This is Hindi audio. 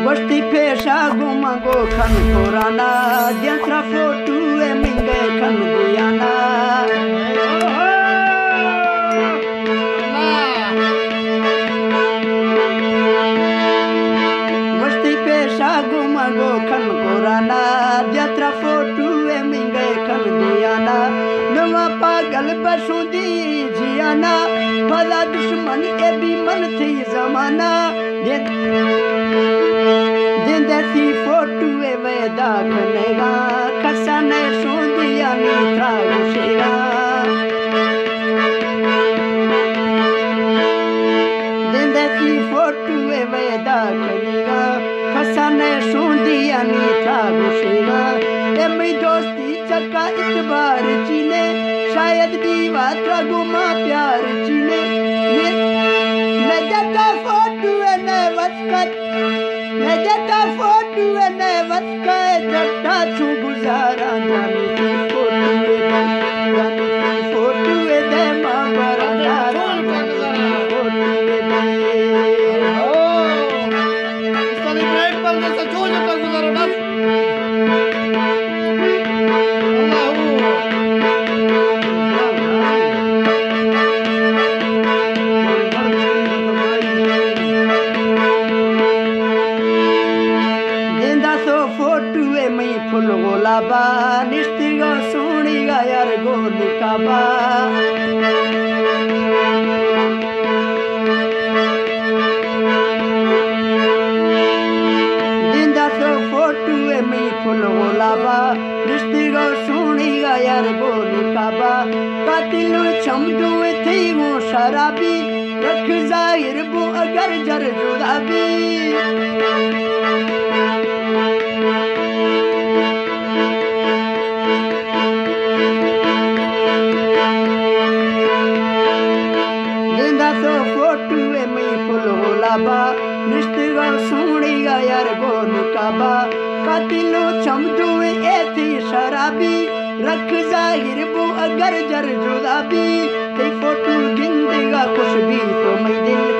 बस्ती पेशा गुमा गो खन पुराना जंत्रा फोटू ए मिंगे खन गुयाना बस्ती पेशा गुमा गो खन पुराना जंत्रा फोटू ए मिंगे खन गुयाना नवा पागल बसुंदी जियाना भला दुश्मन ए भी मन थी जमाना जिंदगी फोटू ए वेदा कनेगा कसने सुंदिया नीत्रा गुशेगा जिंदगी फोटू ए वेदा कनेगा कसने सुंदिया नीत्रा गुशेगा ए मेरी दोस्ती चक्का इतबार चीने शायद दीवा गुमा प्यार चीने मैं जता फोटू ए ने वस्कत मैं जता फोटू ए ने वस्कत जटा छू गुजारा जानी की फोटू ए दे मां बरा फोटू ए दे साली ब्रेक पल जैसा जो जटा गुजारा बस फुल गोलाबा निस्तिगा सुनिगा यार गोलिकाबा जिंदा तो फोटू ए मई फुल गोलाबा निस्तिगा सुनिगा यार गोलिकाबा कातिलु चमदू थी वो शराबी रख जाहिर बो अगर जर जुदाबी निस्तिगा सुनिगा यार गोलिकाबा कातिलो चमदू ऐसी शराबी रख जाहिर बो अगर जर जुदाबी ते फोटू जिंदगा खुश भी तो मैं दिल